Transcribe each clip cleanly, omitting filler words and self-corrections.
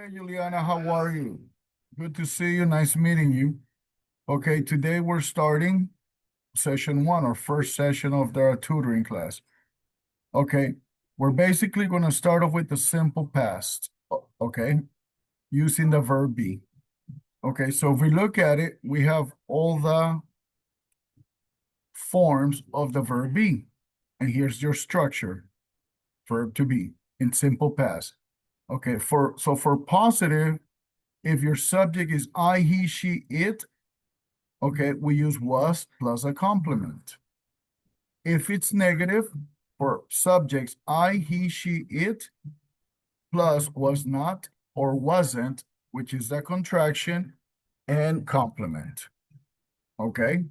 Hey, Juliana, how are you? Good to see you. Nice meeting you. Okay, today we're starting session one or first session of the tutoring class. Okay, we're basically going to start off with the simple past. Okay, using the verb be. Okay, so if we look at it, we have all the forms of the verb be. And here's your structure, verb to be in simple past. Okay, for positive, if your subject is I, he, she, it, okay, we use was plus a complement. If it's negative, for subjects I, he, she, it, plus was not or wasn't, which is the contraction, and complement. Okay?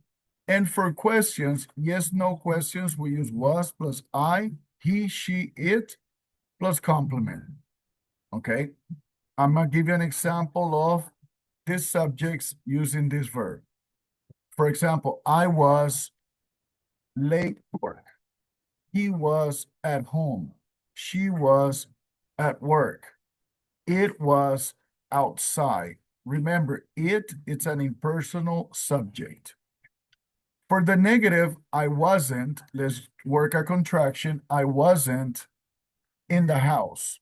And for questions, yes, no questions, we use was plus I, he, she, it, plus complement. Okay? I'm going to give you an example of these subjects using this verb. For example, I was late to work. He was at home. She was at work. It was outside. Remember, it's an impersonal subject. For the negative, I wasn't, let's work a contraction. I wasn't in the house.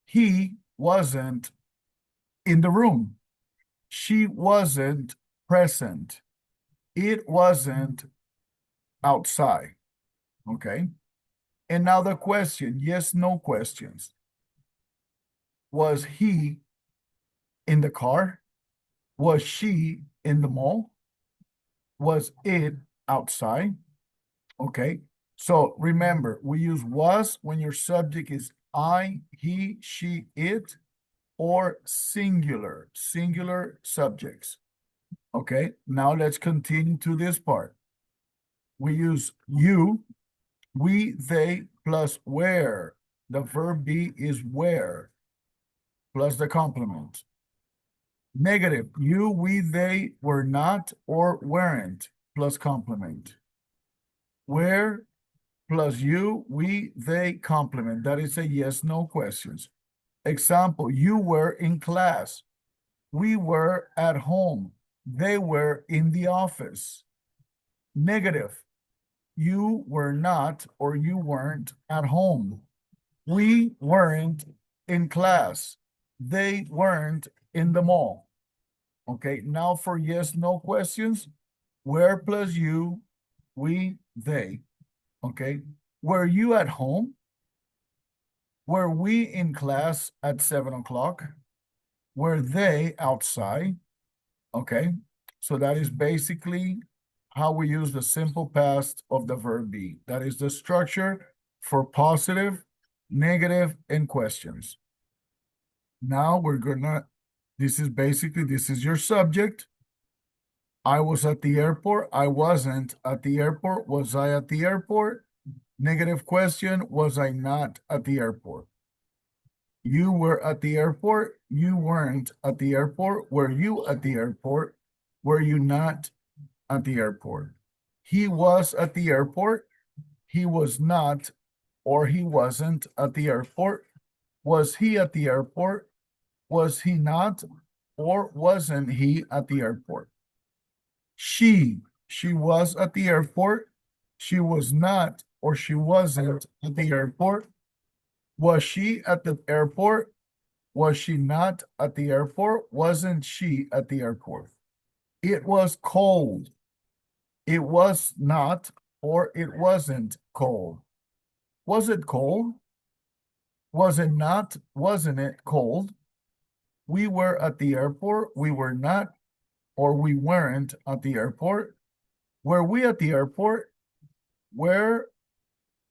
He wasn't in the room. She wasn't present. It wasn't outside. Okay. And now the question, yes, no questions. Was he in the car? Was she in the mall? Was it outside? Okay. So remember, we use was when your subject is I, he, she, it, or singular subjects. Okay. Now let's continue to this part. We use you, we, they, plus where. The verb be is where, plus the complement. Negative, you, we, they were not or weren't, plus complement. Where plus you, we, they, complement. That is a yes, no questions. Example, you were in class. We were at home. They were in the office. Negative, you were not or you weren't at home. We weren't in class. They weren't in the mall. Okay, now for yes, no questions, where plus you, we, they. Okay, were you at home? Were we in class at 7 o'clock? Were they outside? Okay, so that is basically how we use the simple past of the verb be. That is the structure for positive, negative, and questions. Now we're gonna, this is your subject. I was at the airport. I wasn't at the airport. Was I at the airport? Negative question, was I not at the airport? You were at the airport. You weren't at the airport. Were you at the airport? Were you not at the airport? He was at the airport. He was not or he wasn't at the airport. Was he at the airport? Was he not or wasn't he at the airport? She was at the airport. She was not or she wasn't at the airport. Was she at the airport? Was she not at the airport? Wasn't she at the airport? It was cold. It was not or it wasn't cold. Was it cold? Was it not? Wasn't it cold? We were at the airport. We were not or we weren't at the airport. Were we at the airport? Were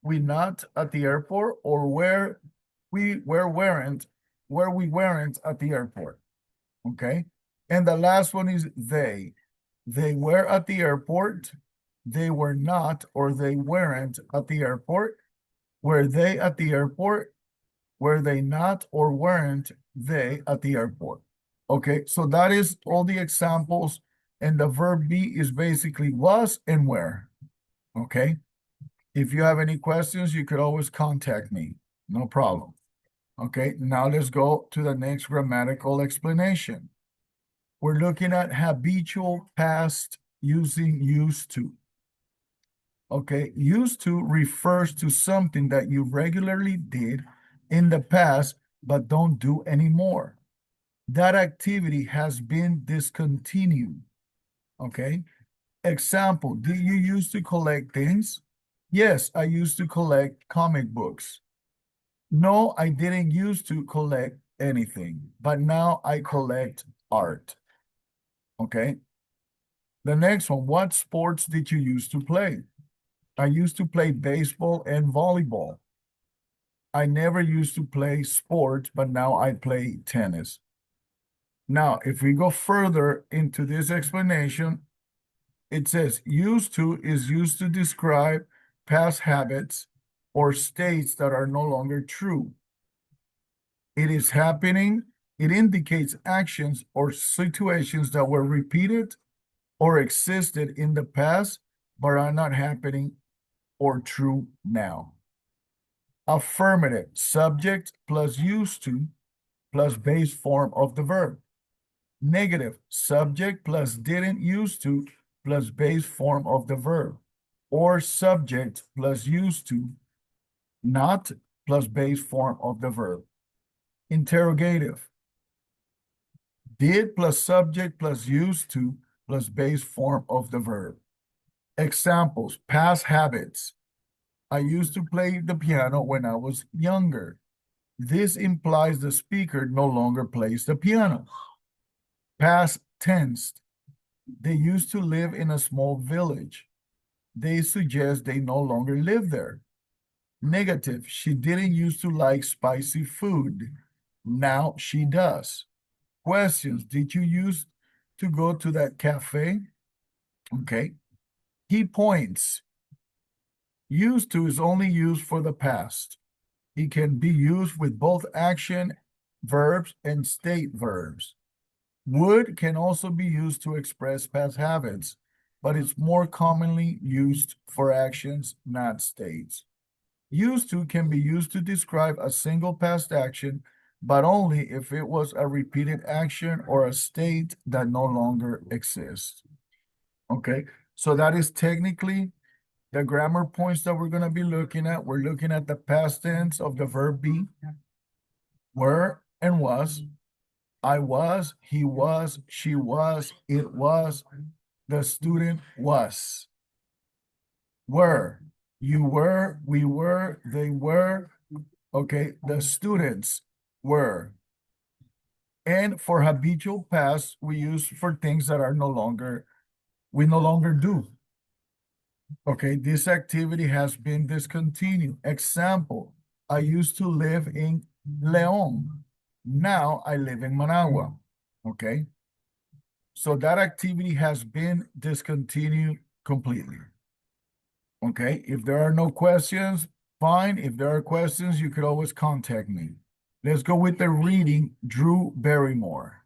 we not at the airport or where we weren't at the airport? Okay. And the last one is they. They were at the airport. They were not or they weren't at the airport. Were they at the airport? Were they not or weren't they at the airport? Okay, so that is all the examples. And the verb be is basically was and where. Okay. If you have any questions, you could always contact me. No problem. Okay, now let's go to the next grammatical explanation. We're looking at habitual past using used to. Okay, used to refers to something that you regularly did in the past but don't do anymore. That activity has been discontinued. Okay, example, did you used to collect things? Yes, I used to collect comic books. No, I didn't used to collect anything, but now I collect art. Okay. The next one, what sports did you used to play? I used to play baseball and volleyball. I never used to play sports, but now I play tennis. Now, if we go further into this explanation, it says used to is used to describe past habits or states that are no longer true. It is happening. It indicates actions or situations that were repeated or existed in the past, but are not happening or true now. Affirmative, subject plus used to plus base form of the verb. Negative, subject plus didn't used to plus base form of the verb. Or subject plus used to, not plus base form of the verb. Interrogative, did plus subject plus used to plus base form of the verb. Examples, past habits. I used to play the piano when I was younger. This implies the speaker no longer plays the piano. Past tense. They used to live in a small village. They suggest they no longer live there. Negative. She didn't used to like spicy food. Now she does. Questions. Did you used to go to that cafe? Okay. Key points. Used to is only used for the past. It can be used with both action verbs and state verbs. Would can also be used to express past habits, but it's more commonly used for actions, not states. Used to can be used to describe a single past action, but only if it was a repeated action or a state that no longer exists. Okay, so that is technically the grammar points that we're going to be looking at. We're looking at the past tense of the verb be, were and was. I was, he was, she was, it was, the student was. Were, you were, we were, they were. Okay, the students were. And for habitual past, we use for things that are we no longer do. Okay, this activity has been discontinued. Example, I used to live in León. Now I live in Managua. Okay, so that activity has been discontinued completely. Okay, if there are no questions, fine. If there are questions, you could always contact me. Let's go with the reading, Drew Barrymore.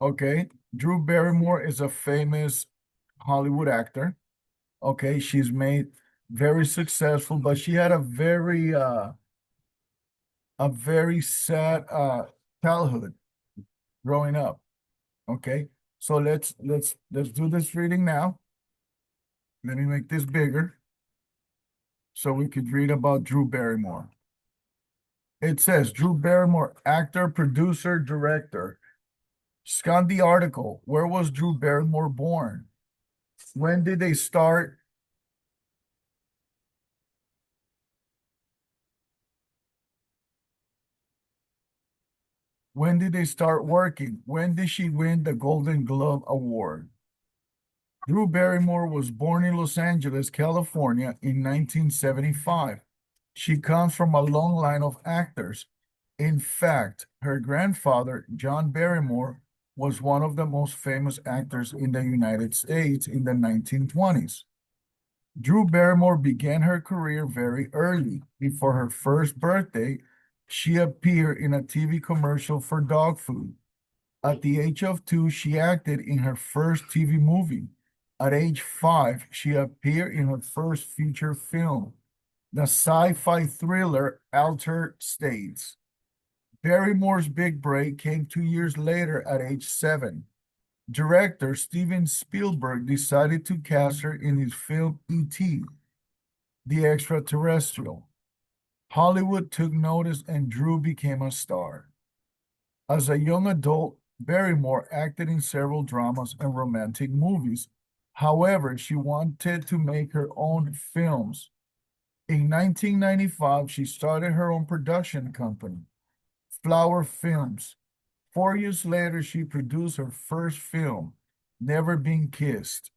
Okay, Drew Barrymore is a famous Hollywood actor. Okay, she's made very successful, but she had a very sad childhood growing up. Okay, so let's do this reading now. Let me make this bigger so we could read about Drew Barrymore. It says Drew Barrymore, actor, producer, director. Scan the article. Where was Drew Barrymore born? When did they start? When did they start working? When did she win the Golden Globe Award? Drew Barrymore was born in Los Angeles, California in 1975. She comes from a long line of actors. In fact, her grandfather, John Barrymore, was one of the most famous actors in the United States in the 1920s. Drew Barrymore began her career very early. Before her first birthday, she appeared in a TV commercial for dog food. At the age of 2, she acted in her first TV movie. At age 5, she appeared in her first feature film. The sci-fi thriller Altered States. Barrymore's big break came 2 years later at age 7. Director Steven Spielberg decided to cast her in his film E.T., the Extraterrestrial. Hollywood took notice and Drew became a star. As a young adult, Barrymore acted in several dramas and romantic movies. However, she wanted to make her own films. In 1995, she started her own production company, Flower Films. 4 years later, she produced her first film, Never Been Kissed.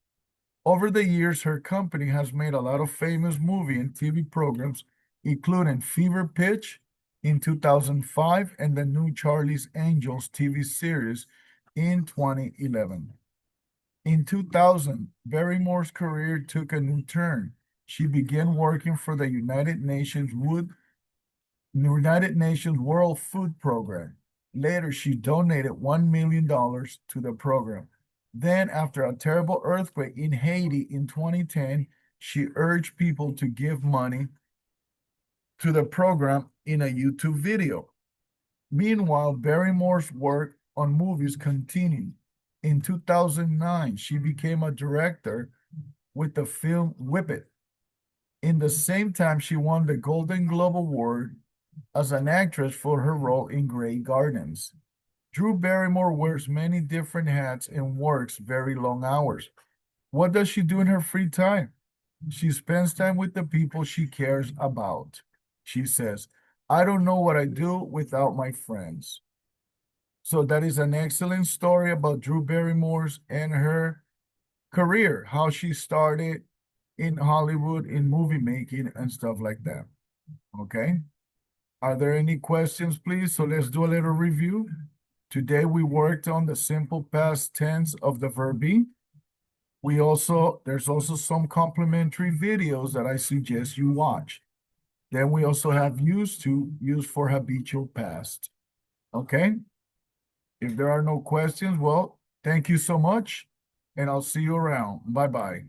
Over the years, her company has made a lot of famous movie and TV programs, including Fever Pitch in 2005 and the new Charlie's Angels TV series in 2011. In 2000, Barrymore's career took a new turn. She began working for the United Nations World Food Program. Later, she donated $1 million to the program. Then, after a terrible earthquake in Haiti in 2010, she urged people to give money to the program in a YouTube video. Meanwhile, Barrymore's work on movies continued. In 2009, she became a director with the film Whip It. In the same time, she won the Golden Globe Award as an actress for her role in Grey Gardens. Drew Barrymore wears many different hats and works very long hours. What does she do in her free time? She spends time with the people she cares about. She says, I don't know what I do without my friends. So that is an excellent story about Drew Barrymore's and her career, how she started in Hollywood in movie making and stuff like that. Okay. Are there any questions, please? So let's do a little review. Today we worked on the simple past tense of the verb be. There's also some complementary videos that I suggest you watch. Then we also have used to, used for habitual past. Okay? If there are no questions, well, thank you so much, and I'll see you around. Bye-bye.